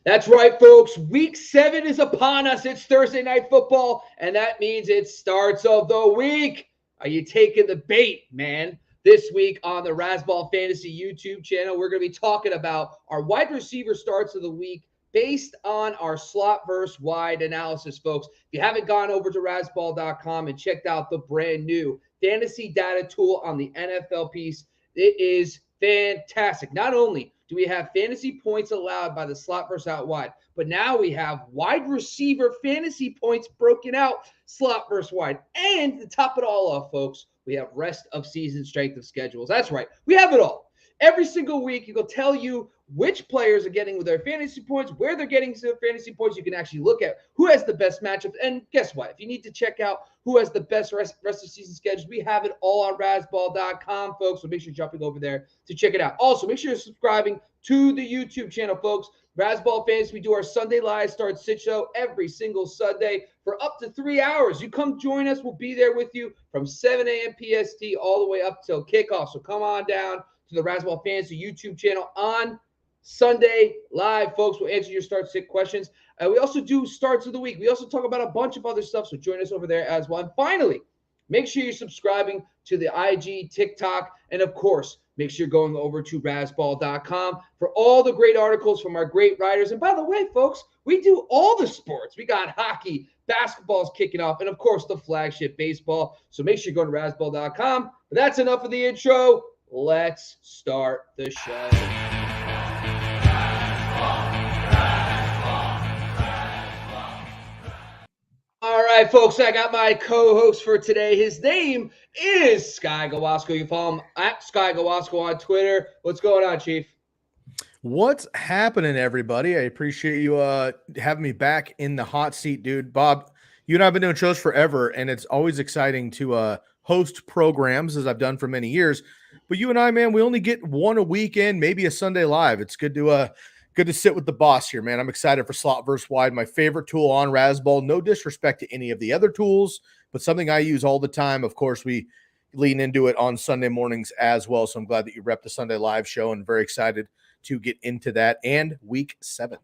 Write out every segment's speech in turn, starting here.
That's right, folks. Week 7 is upon us. It's Thursday Night Football, and that means it starts of the week. Are you taking the bait, man? This week on the Razzball Fantasy YouTube channel, we're going to be talking about our wide receiver starts of the week based on our slot versus wide analysis, folks. If you haven't gone over to razzball.com and checked out the brand new fantasy data tool on the NFL piece, it is fantastic. Not only do we have fantasy points allowed by the slot versus out wide, but now we have wide receiver fantasy points broken out slot versus wide. And to top it all off, folks, we have rest of season strength of schedules. That's right. We have it all. Every single week, it will tell you which players are getting with their fantasy points, where they're getting their fantasy points. You can actually look at who has the best matchups. And guess what? If you need to check out who has the best rest of season schedules, we have it all on razzball.com, folks. So make sure you're jumping over there to check it out. Also, make sure you're subscribing to the YouTube channel, folks. Razzball Fantasy, we do our Sunday Live Start Sit Show every single Sunday for up to 3 hours. You come join us. We'll be there with you from 7 a.m. PST all the way up till kickoff. So come on down to the Razzball Fantasy YouTube channel on Sunday Live, folks. We'll answer your start sit questions. We also do starts of the week. We also talk about a bunch of other stuff, so join us over there as well. And finally, make sure you're subscribing to the IG, TikTok, and of course, make sure you're going over to razzball.com for all the great articles from our great writers. And by the way, folks, we do all the sports. We got hockey, basketball's kicking off, and of course, the flagship baseball. So make sure you're going to razzball.com. But that's enough of the intro. Let's start the show. All right, folks, I got my co-host for today. His name is Sky Guasco. You follow him at Sky Guasco on Twitter. What's going on, Chief? What's happening, everybody? I appreciate you having me back in the hot seat, dude. Bob, you and I have been doing shows forever, and it's always exciting to host programs, as I've done for many years. But you and I, man, we only get one a weekend, maybe a Sunday live. It's good to sit with the boss here, man. I'm excited for slot versus wide, my favorite tool on Razzball. No disrespect to any of the other tools, but something I use all the time. Of course, we lean into it on Sunday mornings as well. So I'm glad that you rep the Sunday live show and very excited to get into that and week 7.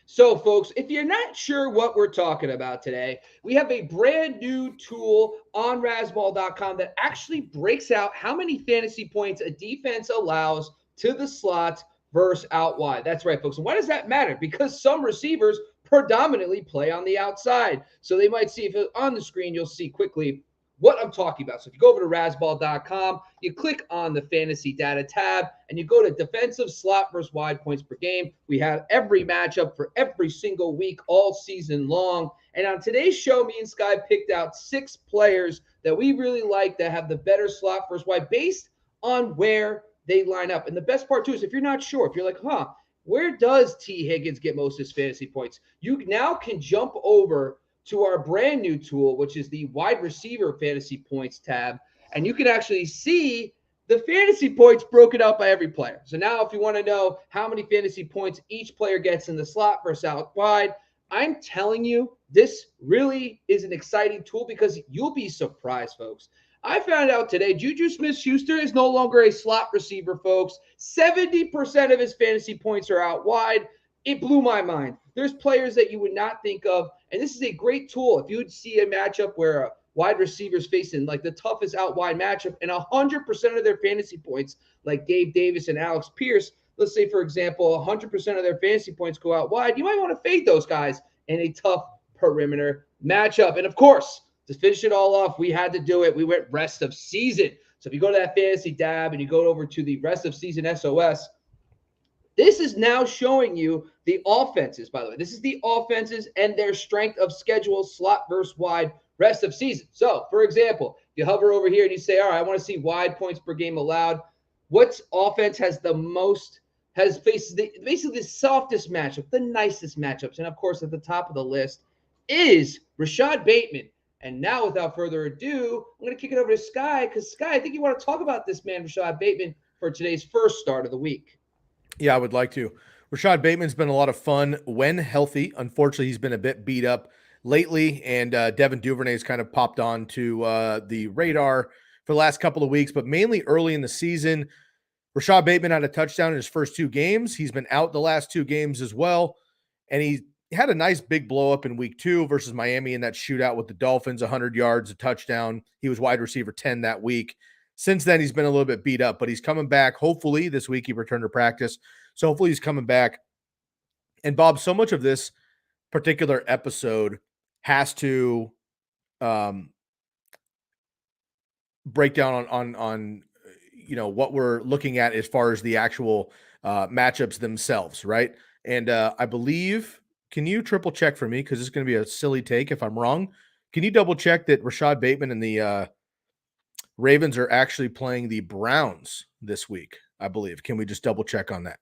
So, folks, if you're not sure what we're talking about today, we have a brand new tool on razzball.com that actually breaks out how many fantasy points a defense allows to the slots versus out wide. That's right, folks. And why does that matter? Because some receivers predominantly play on the outside. So they might see, if it's on the screen, you'll see quickly what I'm talking about. So if you go over to razzball.com, you click on the fantasy data tab, and you go to defensive slot versus wide points per game. We have every matchup for every single week all season long. And on today's show, me and Sky picked out 6 players that we really like that have the better slot versus wide based on where they line up. And the best part, too, is if you're not sure, if you're like, where does T. Higgins get most of his fantasy points? You now can jump over to our brand new tool, which is the wide receiver fantasy points tab, and you can actually see the fantasy points broken out by every player. So now if you want to know how many fantasy points each player gets in the slot versus out wide, I'm telling you, this really is an exciting tool because you'll be surprised, folks. I found out today Juju Smith-Schuster is no longer a slot receiver, folks. 70% of his fantasy points are out wide. It blew my mind. There's players that you would not think of, and this is a great tool. If you would see a matchup where a wide receiver's facing like the toughest out wide matchup and 100% of their fantasy points, like Gabe Davis and Alex Pierce, let's say, for example, 100% of their fantasy points go out wide, you might want to fade those guys in a tough perimeter matchup. And of course, to finish it all off, we had to do it. We went rest of season. So if you go to that fantasy tab and you go over to the rest of season SOS, this is now showing you the offenses, by the way. This is the offenses and their strength of schedule, slot versus wide, rest of season. So, for example, if you hover over here and you say, all right, I want to see wide points per game allowed, what offense has the most, faces basically the softest matchup, the nicest matchups? And, of course, at the top of the list is Rashod Bateman. And now, without further ado, I'm going to kick it over to Sky, because, Sky, I think you want to talk about this man, Rashod Bateman, for today's first start of the week. Yeah, I would like to. Rashod Bateman's been a lot of fun when healthy. Unfortunately, he's been a bit beat up lately, and Devin Duvernay's kind of popped on to the radar for the last couple of weeks, but mainly early in the season. Rashod Bateman had a touchdown in his first 2 games. He's been out the last 2 games as well. And he had a nice big blow up in week 2 versus Miami in that shootout with the Dolphins, 100 yards, a touchdown. He was wide receiver 10 that week. Since then, he's been a little bit beat up, but he's coming back. Hopefully this week he returned to practice. So hopefully he's coming back. And Bob, so much of this particular episode has to break down on what we're looking at as far as the actual matchups themselves, right? And I believe, can you triple check for me? Because it's going to be a silly take if I'm wrong. Can you double check that Rashod Bateman and the Ravens are actually playing the Browns this week? I believe. Can we just double check on that?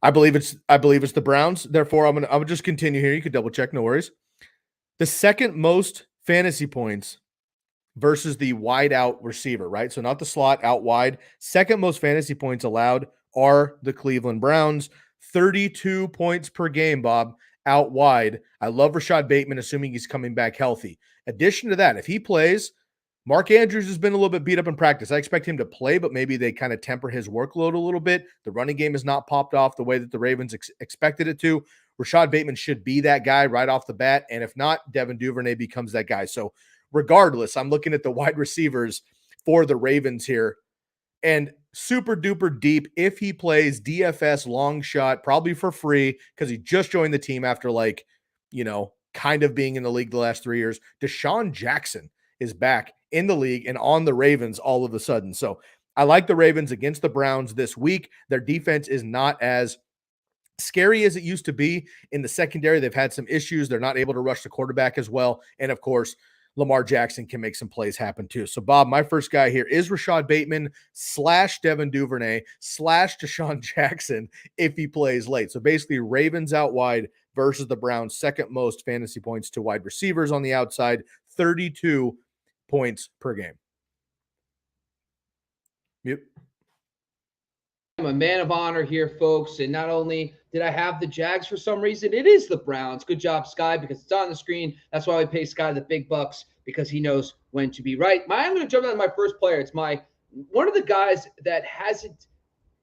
I believe it's the Browns. Therefore, I would just continue here. You could double check, no worries. The second most fantasy points versus the wide out receiver, right? So not the slot, out wide. Second most fantasy points allowed are the Cleveland Browns. 32 points per game, Bob, out wide. I love Rashod Bateman, assuming he's coming back healthy. Addition to that, if he plays, Mark Andrews has been a little bit beat up in practice. I expect him to play, but maybe they kind of temper his workload a little bit. The running game has not popped off the way that the Ravens expected it to. Rashod Bateman should be that guy right off the bat. And if not, Devin Duvernay becomes that guy. So regardless, I'm looking at the wide receivers for the Ravens here. And super duper deep, if he plays DFS long shot, probably for free, because he just joined the team after kind of being in the league the last 3 years. Deshaun Jackson is back in the league and on the Ravens all of a sudden. So I like the Ravens against the Browns this week. Their defense is not as scary as it used to be in the secondary. They've had some issues. They're not able to rush the quarterback as well. And of course, Lamar Jackson can make some plays happen too. So Bob, my first guy here is Rashod Bateman / Devin Duvernay / Deshaun Jackson if he plays late. So basically Ravens out wide versus the Browns, second most fantasy points to wide receivers on the outside, 32 points per game. Mute. I'm a man of honor here, folks. And not only did I have the Jags for some reason, it is the Browns. Good job, Sky, because it's on the screen. That's why we pay Sky the big bucks, because he knows when to be right. I'm going to jump down to my first player. It's one of the guys that hasn't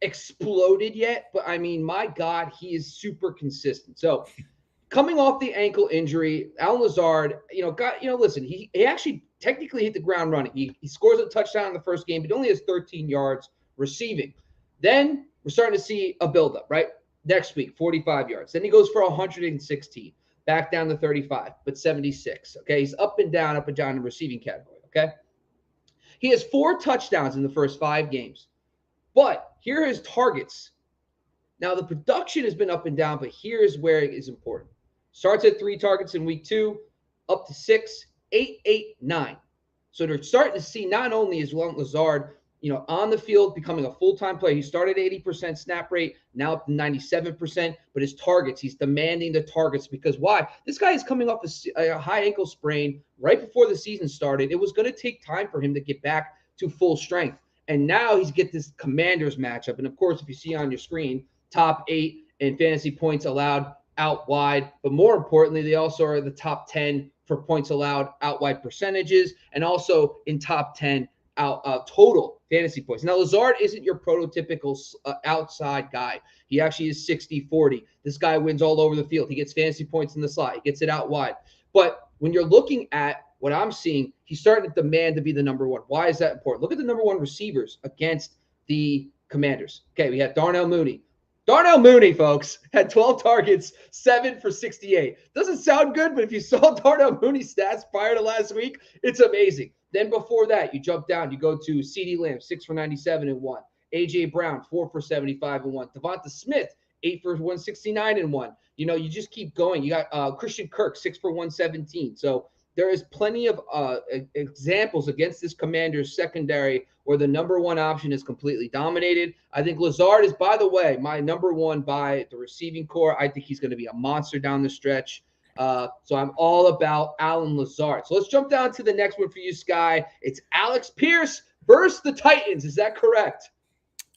exploded yet, but I mean, my God, he is super consistent. So coming off the ankle injury, Alan Lazard, listen, he actually technically hit the ground running. He scores a touchdown in the first game, but only has 13 yards receiving. Then we're starting to see a buildup, right? Next week, 45 yards. Then he goes for 116, back down to 35, but 76. Okay, he's up and down in the receiving category. Okay, he has 4 touchdowns in the first 5 games, but here are his targets. Now the production has been up and down, but here's where it is important. Starts at 3 targets in week 2, up to 6, 8, 8, 9. So they're starting to see not only is Lazard, on the field, becoming a full-time player. He started 80% snap rate, now up to 97%, but his targets, he's demanding the targets because why? This guy is coming off a high ankle sprain right before the season started. It was going to take time for him to get back to full strength. And now he's get this Commanders matchup. And of course, if you see on your screen, top 8 in fantasy points allowed out wide, but more importantly, they also are the top 10 for points allowed out wide percentages, and also in top 10 total fantasy points. Now, Lazard isn't your prototypical outside guy. He actually is 60-40. This guy wins all over the field. He gets fantasy points in the slot. He gets it out wide. But when you're looking at what I'm seeing, he's starting to demand to be the number one. Why is that important? Look at the number one receivers against the Commanders. Okay, we have Darnell Mooney. Darnell Mooney, folks, had 12 targets, 7 for 68. Doesn't sound good, but if you saw Darnell Mooney's stats prior to last week, it's amazing. Then before that, you jump down. You go to CeeDee Lamb, 6 for 97 and 1. A.J. Brown, 4 for 75 and 1. Devonta Smith, 8 for 169 and 1. You just keep going. You got Christian Kirk, 6 for 117. So there is plenty of examples against this Commanders secondary where the number one option is completely dominated. I think Lazard is, by the way, my number one by the receiving core. I think he's going to be a monster down the stretch. So I'm all about Alan Lazard. So let's jump down to the next one for you, Sky. It's Alex Pierce versus the Titans. Is that correct?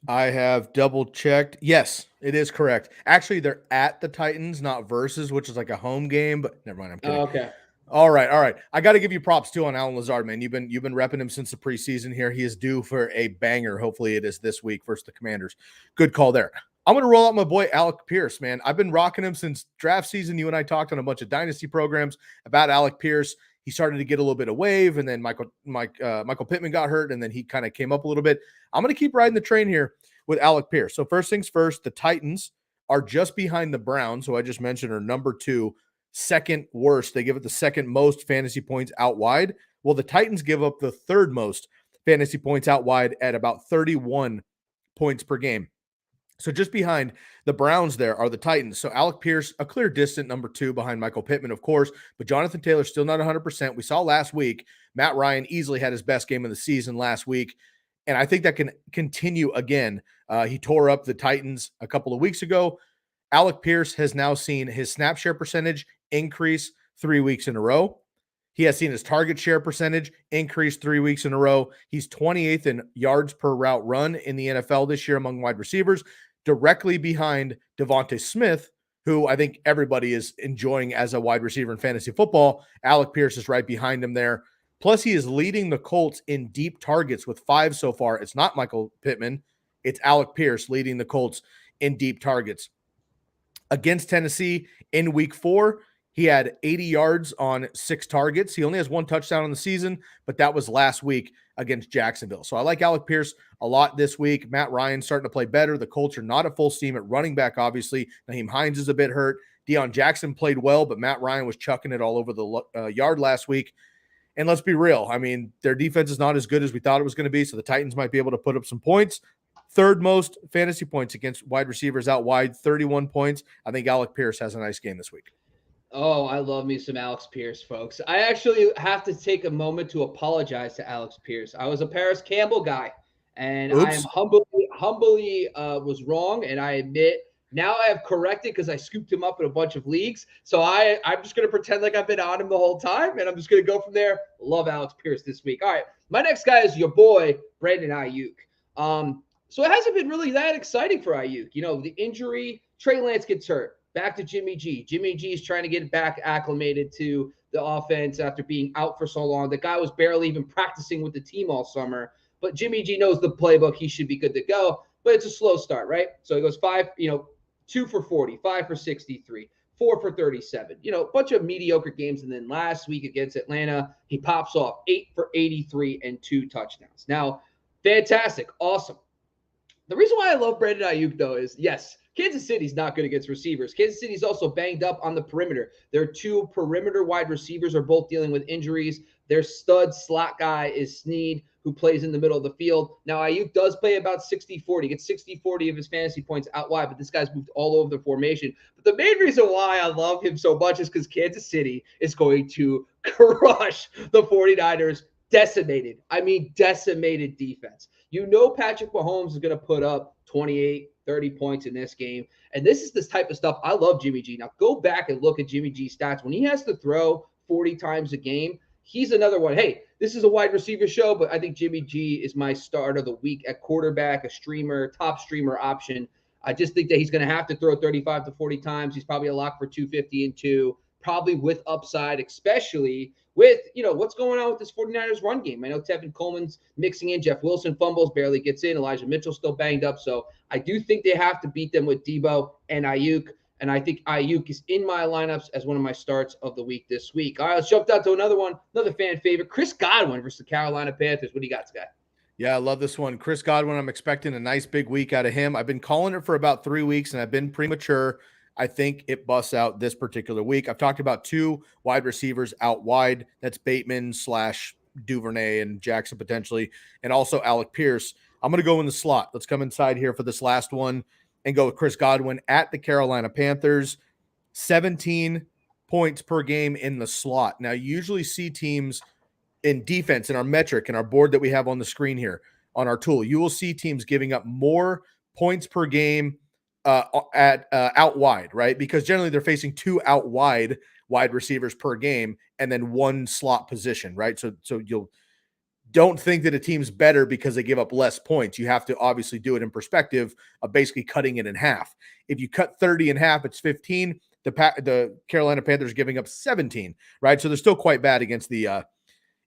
I have double checked. Yes, it is correct. Actually, they're at the Titans, not versus, which is like a home game, but never mind. I'm kidding. Okay. All right. I got to give you props too on Alan Lazard, man. You've been repping him since the preseason here. He is due for a banger. Hopefully it is this week versus the Commanders. Good call there. I'm going to roll out my boy Alec Pierce, man. I've been rocking him since draft season. You and I talked on a bunch of dynasty programs about Alec Pierce. He started to get a little bit of wave, and then Michael Pittman got hurt, and then he kind of came up a little bit. I'm going to keep riding the train here with Alec Pierce. So first things first, the Titans are just behind the Browns, who I just mentioned are number 2, second worst. They give it the second most fantasy points out wide. Well, the Titans give up the third most fantasy points out wide at about 31 points per game. So just behind the Browns there are the Titans. So Alec Pierce, a clear distant number 2 behind Michael Pittman, of course, but Jonathan Taylor still not 100%. We saw last week, Matt Ryan easily had his best game of the season last week, and I think that can continue again. He tore up the Titans a couple of weeks ago. Alec Pierce has now seen his snap share percentage increase 3 weeks in a row. He has seen his target share percentage increase 3 weeks in a row. He's 28th in yards per route run in the NFL this year among wide receivers, directly behind Devontae Smith, who I think everybody is enjoying as a wide receiver in fantasy football. Alec Pierce is right behind him there. Plus, he is leading the Colts in deep targets with 5 so far. It's not Michael Pittman. It's Alec Pierce leading the Colts in deep targets. Against Tennessee in week 4, he had 80 yards on 6 targets. He only has 1 touchdown on the season, but that was last week against Jacksonville. So I like Alec Pierce a lot this week. Matt Ryan starting to play better. The Colts are not at full steam at running back, obviously. Naheem Hines is a bit hurt. Deion Jackson played well, but Matt Ryan was chucking it all over the yard last week. And let's be real. I mean, their defense is not as good as we thought it was going to be, so the Titans might be able to put up some points. Third most fantasy points against wide receivers out wide, 31 points. I think Alec Pierce has a nice game this week. Oh, I love me some Alex Pierce, folks. I actually have to take a moment to apologize to Alex Pierce. I was a Paris Campbell guy, and Oops. I am humbly was wrong, and I admit now I have corrected because I scooped him up in a bunch of leagues. So I'm just going to pretend like I've been on him the whole time, and I'm just going to go from there. Love Alex Pierce this week. All right, my next guy is your boy, Brandon Aiyuk. So it hasn't been really that exciting for Aiyuk. You know, the injury, Trey Lance gets hurt. Back to Jimmy G. Jimmy G is trying to get back acclimated to the offense after being out for so long. The guy was barely even practicing with the team all summer. But Jimmy G knows the playbook. He should be good to go. But it's a slow start, right? So he goes 2 for 40, 5 for 63, 4 for 37. A bunch of mediocre games. And then last week against Atlanta, he pops off 8 for 83 and 2 touchdowns. Now, fantastic. Awesome. The reason why I love Brandon Aiyuk, though, is, yes, Kansas City's not good against receivers. Kansas City's also banged up on the perimeter. Their 2 perimeter wide receivers are both dealing with injuries. Their stud slot guy is Snead, who plays in the middle of the field. Now, Aiyuk does play about 60-40. He gets 60-40 of his fantasy points out wide, but this guy's moved all over the formation. But the main reason why I love him so much is because Kansas City is going to crush the 49ers. Decimated defense. Patrick Mahomes is going to put up 28, 30 points in this game. And this is this type of stuff. I love Jimmy G. Now, go back and look at Jimmy G's stats. When he has to throw 40 times a game, he's another one. Hey, this is a wide receiver show, but I think Jimmy G is my start of the week at quarterback, a streamer, top streamer option. I just think that he's going to have to throw 35 to 40 times. He's probably a lock for 250 and 2, probably with upside, especially with, what's going on with this 49ers run game. I know Tevin Coleman's mixing in. Jeff Wilson fumbles, barely gets in. Elijah Mitchell's still banged up. So I do think they have to beat them with Debo and Aiyuk. And I think Aiyuk is in my lineups as one of my starts of the week this week. All right, let's jump down to another one, another fan favorite, Chris Godwin versus the Carolina Panthers. What do you got, Sky? Yeah, I love this one. Chris Godwin, I'm expecting a nice big week out of him. I've been calling it for about 3 weeks, and I've been premature. I think it busts out this particular week. I've talked about 2 wide receivers out wide. That's Bateman / Duvernay and Jackson potentially, and also Alec Pierce. I'm going to go in the slot. Let's come inside here for this last one and go with Chris Godwin at the Carolina Panthers. 17 points per game in the slot. Now, you usually see teams in defense, in our metric, in our board that we have on the screen here on our tool, you will see teams giving up more points per game out wide, right? Because generally they're facing 2 out wide receivers per game and then 1 slot position, right? So you'll don't think that a team's better because they give up less points. You have to obviously do it in perspective of basically cutting it in half. If you cut 30 in half, it's 15. The Carolina Panthers giving up 17, right? So they're still quite bad against the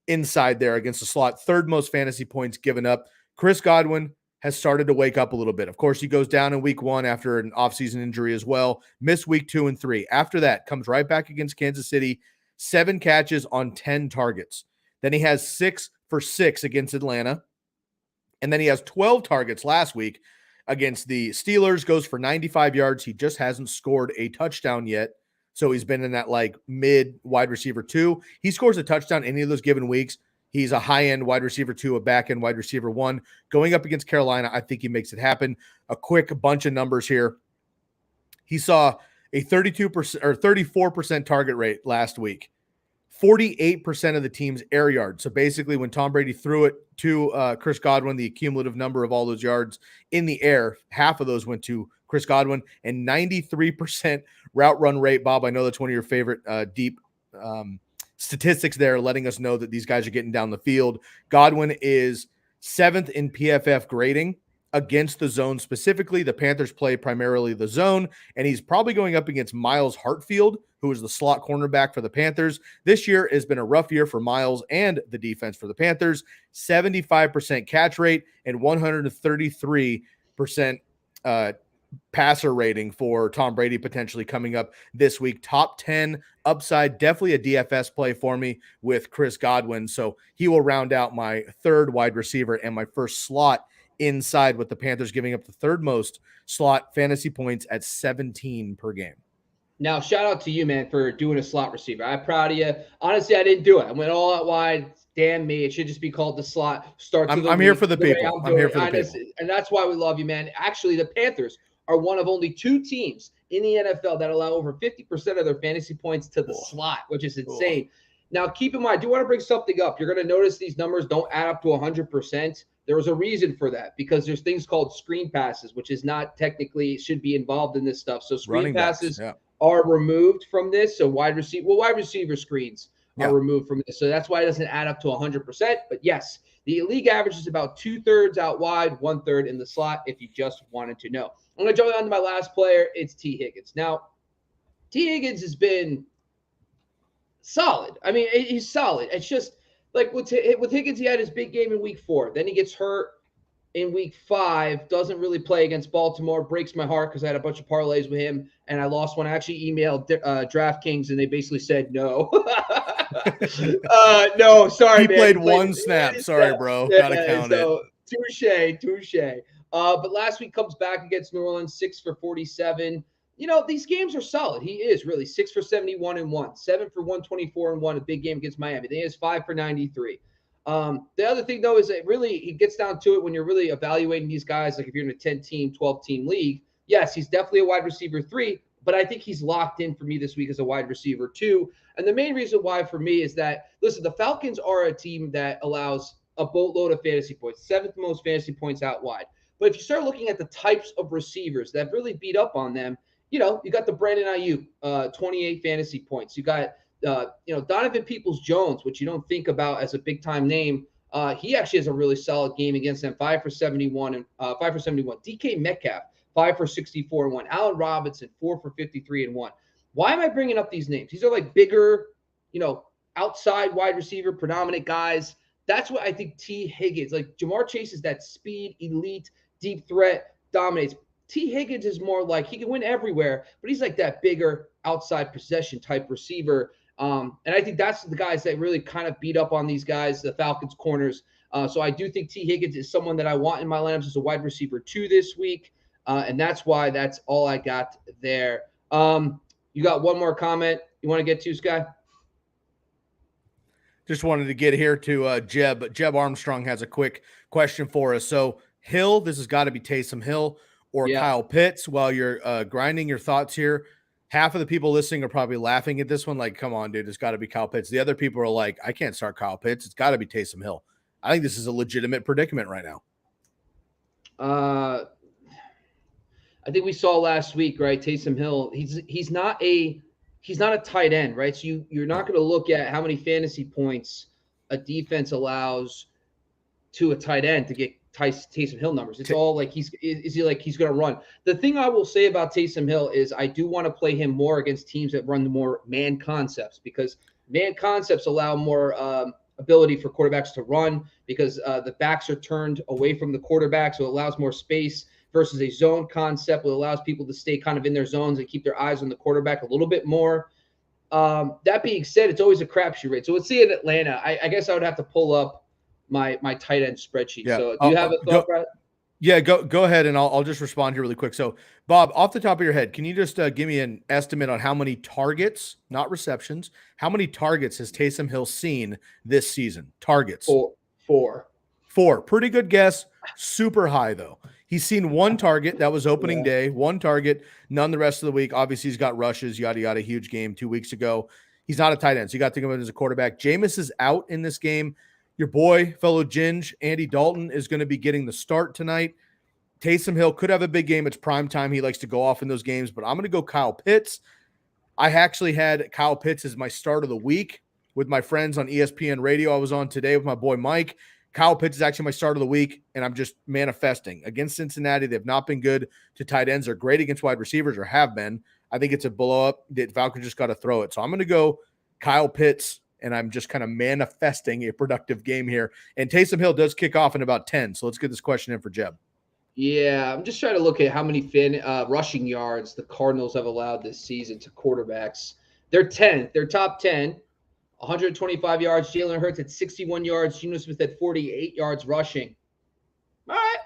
inside there, against the slot. Third most fantasy points given up. Chris Godwin has started to wake up a little bit. Of course, he goes down in week 1 after an offseason injury as well. Missed week 2 and 3. After that, comes right back against Kansas City, 7 catches on 10 targets. Then he has 6 for 6 against Atlanta. And then he has 12 targets last week against the Steelers, goes for 95 yards. He just hasn't scored a touchdown yet. So he's been in that like mid wide receiver 2. He scores a touchdown any of those given weeks. He's a high-end wide receiver 2, a back-end wide receiver 1. Going up against Carolina, I think he makes it happen. A quick bunch of numbers here. He saw a 32% or 34% target rate last week. 48% of the team's air yards. So basically when Tom Brady threw it to Chris Godwin, the cumulative number of all those yards in the air, half of those went to Chris Godwin, and 93% route run rate. Bob, I know that's one of your favorite deep statistics there, letting us know that these guys are getting down the field. Godwin is 7th in PFF grading against the zone specifically. The Panthers play primarily the zone, and he's probably going up against Miles Hartfield, who is the slot cornerback for the Panthers. This year has been a rough year for Miles and the defense for the Panthers. 75% catch rate and 133% passer rating for Tom Brady potentially coming up this week. Top 10 upside, definitely a DFS play for me with Chris Godwin. So he will round out my 3rd wide receiver and my first slot inside, with the Panthers giving up the 3rd most slot fantasy points at 17 per game. Now, shout out to you, man, for doing a slot receiver. I'm proud of you. Honestly, I didn't do it. I went all out wide. Damn me. It should just be called the slot. I'm here for the people. I'm here for the people. And that's why we love you, man. Actually, the Panthers are one of only 2 teams in the NFL that allow over 50% of their fantasy points to the slot, which is insane. Now, keep in mind, I do want to bring something up. You're going to notice these numbers don't add up to 100%. There was a reason for that, because there's things called screen passes, which is not technically should be involved in this stuff. So screen passes are removed from this. So wide receiver screens are removed from this. So that's why it doesn't add up to 100%. But yes, the league average is about 2/3 out wide, 1/3 in the slot, if you just wanted to know. I'm going to jump on to my last player. It's T. Higgins. Now, T. Higgins has been solid. I mean, he's solid. It's just like with Higgins, he had his big game in week 4. Then he gets hurt in week 5, doesn't really play against Baltimore. Breaks my heart because I had a bunch of parlays with him, and I lost one. I actually emailed DraftKings, and they basically said no. No, sorry, he played one snap. Sorry, bro. Gotta count it. Touche. But last week comes back against New Orleans, 6 for 47. You know, these games are solid. He is really 6 for 71 and 1, 7 for 124 and 1, a big game against Miami. Then he has 5 for 93. The other thing, though, is that really he gets down to it when you're really evaluating these guys, like if you're in a 10-team, 12-team league. Yes, he's definitely a wide receiver 3, but I think he's locked in for me this week as a wide receiver 2. And the main reason why for me is that, listen, the Falcons are a team that allows a boatload of fantasy points, 7th most fantasy points out wide. But if you start looking at the types of receivers that really beat up on them, you know, you got the Brandon Aiyuk, 28 fantasy points. You got, Donovan Peoples-Jones, which you don't think about as a big-time name. He actually has a really solid game against them, 5 for 71 and 5 for 71. DK Metcalf, 5 for 64 and 1. Allen Robinson, 4 for 53 and 1. Why am I bringing up these names? These are like bigger, outside wide receiver, predominant guys. That's what I think T. Higgins, like Jamar Chase is that speed, elite, deep threat, dominates. T. Higgins is more like he can win everywhere, but he's like that bigger outside possession type receiver. And I think that's the guys that really kind of beat up on these guys, the Falcons corners. So I do think T. Higgins is someone that I want in my lineups as a wide receiver 2 this week. And that's why that's all I got there. You got one more comment you want to get to, Sky? Just wanted to get here to Jeb. Jeb Armstrong has a quick question for us. So Hill, this has got to be Taysom Hill or Kyle Pitts. While you're grinding your thoughts here, half of the people listening are probably laughing at this one. Like, come on, dude, it's got to be Kyle Pitts. The other people are like, I can't start Kyle Pitts. It's got to be Taysom Hill. I think this is a legitimate predicament right now. I think we saw last week, right? Taysom Hill, he's not a tight end, right? So you're not going to look at how many fantasy points a defense allows to a tight end to get Taysom Hill numbers. It's all like he's going to run. The thing I will say about Taysom Hill is I do want to play him more against teams that run the more man concepts, because man concepts allow more ability for quarterbacks to run because the backs are turned away from the quarterback, so it allows more space versus a zone concept, which allows people to stay kind of in their zones and keep their eyes on the quarterback a little bit more. That being said, it's always a crapshoot rate. So let's see in Atlanta. I guess I would have to pull up my tight end spreadsheet. Yeah. So do you have a thought, Brad? Yeah, go ahead, and I'll just respond here really quick. So, Bob, off the top of your head, can you just give me an estimate on how many targets, not receptions, how many targets has Taysom Hill seen this season? Targets. Four. Pretty good guess. Super high, though. He's seen one target. That was opening day. One target. None the rest of the week. Obviously, he's got rushes, yada, yada. Huge game 2 weeks ago. He's not a tight end, so you got to think of him as a quarterback. Jameis is out in this game. Your boy, fellow Ginge, Andy Dalton, is going to be getting the start tonight. Taysom Hill could have a big game. It's prime time. He likes to go off in those games, but I'm going to go Kyle Pitts. I actually had Kyle Pitts as my start of the week with my friends on ESPN Radio. I was on today with my boy Mike. Kyle Pitts is actually my start of the week, and I'm just manifesting. Against Cincinnati, they've not been good to tight ends. They're great against wide receivers, or have been. I think it's a blow-up. The Falcons just got to throw it. So I'm going to go Kyle Pitts, and I'm just kind of manifesting a productive game here. And Taysom Hill does kick off in about 10, so let's get this question in for Jeb. Yeah, I'm just trying to look at how many rushing yards the Cardinals have allowed this season to quarterbacks. They're 10th. They're top 10. 125 yards. Jalen Hurts at 61 yards. Geno Smith at 48 yards rushing. All right,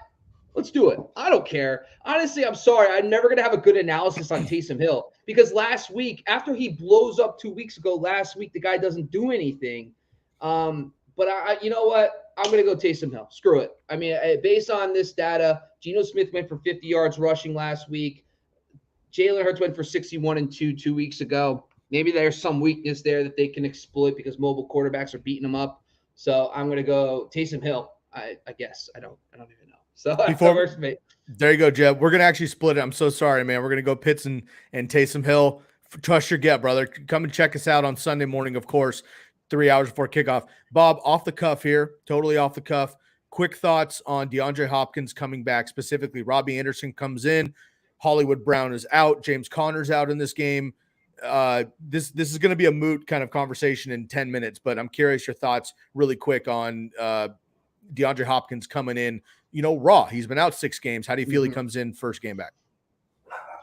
let's do it. I don't care. Honestly, I'm sorry. I'm never going to have a good analysis on Taysom Hill because last week, after he blows up 2 weeks ago, the guy doesn't do anything. But you know what? I'm going to go Taysom Hill. Screw it. I mean, based on this data, Geno Smith went for 50 yards rushing last week. Jalen Hurts went for 61 and 2 weeks ago. Maybe there's some weakness there that they can exploit because mobile quarterbacks are beating them up. So I'm going to go Taysom Hill. I guess I don't even know. So there you go, Jeb. We're going to actually split it. I'm so sorry, man. We're going to go Pitts and Taysom Hill. Trust your gut, brother. Come and check us out on Sunday morning, of course, 3 hours before kickoff. Bob, off the cuff here, totally off the cuff. Quick thoughts on DeAndre Hopkins coming back, specifically Robbie Anderson comes in, Hollywood Brown is out, James Conner's out in this game. This is going to be a moot kind of conversation in 10 minutes, but I'm curious your thoughts really quick on DeAndre Hopkins coming in, raw. He's been out 6 games. How do you feel he comes in first game back?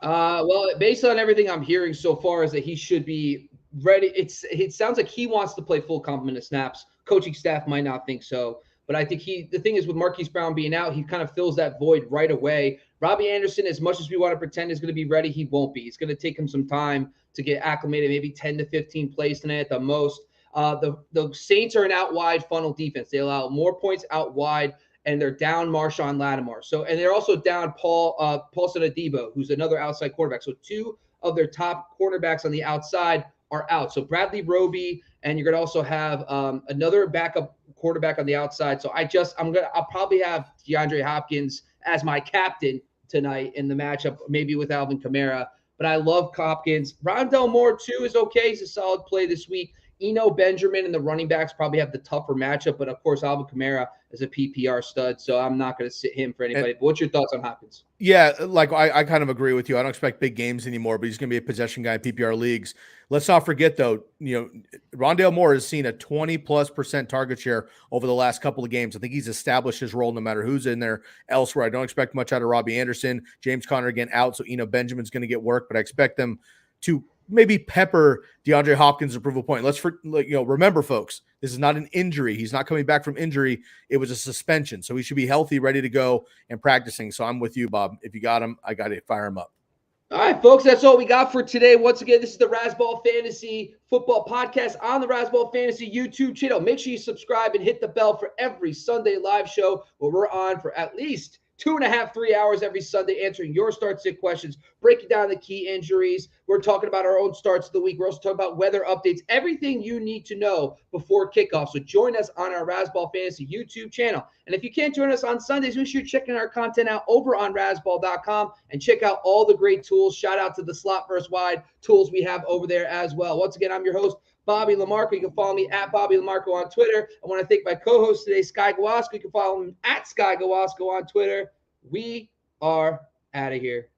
Well, based on everything I'm hearing so far is that he should be ready. It sounds like he wants to play full complement of snaps. Coaching staff might not think so, but I think the thing is with Marquise Brown being out, he kind of fills that void right away. Robbie Anderson, as much as we want to pretend is going to be ready, he won't be. It's going to take him some time to get acclimated, maybe 10 to 15 plays tonight at the most. The Saints are an out wide funnel defense. They allow more points out wide, and they're down Marshawn Lattimore. And they're also down Paulson Adebo, who's another outside quarterback. So 2 of their top cornerbacks on the outside are out. So Bradley Roby, and you're going to also have another backup quarterback on the outside. So I'll probably have DeAndre Hopkins as my captain tonight in the matchup, maybe with Alvin Kamara. But I love Hopkins. Rondell Moore, too, is okay. He's a solid play this week. Eno Benjamin and the running backs probably have the tougher matchup. But, of course, Alvin Kamara is a PPR stud, so I'm not going to sit him for anybody. But what's your thoughts on Hopkins? Yeah, like I kind of agree with you. I don't expect big games anymore, but he's going to be a possession guy in PPR leagues. Let's not forget, though, Rondale Moore has seen a 20+% target share over the last couple of games. I think he's established his role no matter who's in there elsewhere. I don't expect much out of Robbie Anderson. James Conner again out, so Eno Benjamin's going to get work, but I expect them to maybe pepper DeAndre Hopkins' approval point. Remember, folks, this is not an injury. He's not coming back from injury. It was a suspension, so he should be healthy, ready to go, and practicing. So I'm with you, Bob. If you got him, I got to fire him up. All right, folks, that's all we got for today. Once again, this is the Razzball Fantasy Football Podcast on the Razzball Fantasy YouTube channel. Make sure you subscribe and hit the bell for every Sunday live show where we're on for at least 2.5, 3 hours every Sunday answering your start-sit questions, breaking down the key injuries. We're talking about our own starts of the week. We're also talking about weather updates, everything you need to know before kickoff. So join us on our Razzball Fantasy YouTube channel. And if you can't join us on Sundays, make sure you're checking our content out over on Razzball.com and check out all the great tools. Shout out to the slot versus wide tools we have over there as well. Once again, I'm your host, Bobby Lamarco. You can follow me at Bobby Lamarco on Twitter. I want to thank my co-host today, Sky Guasco. You can follow him at Sky Guasco on Twitter. We are out of here.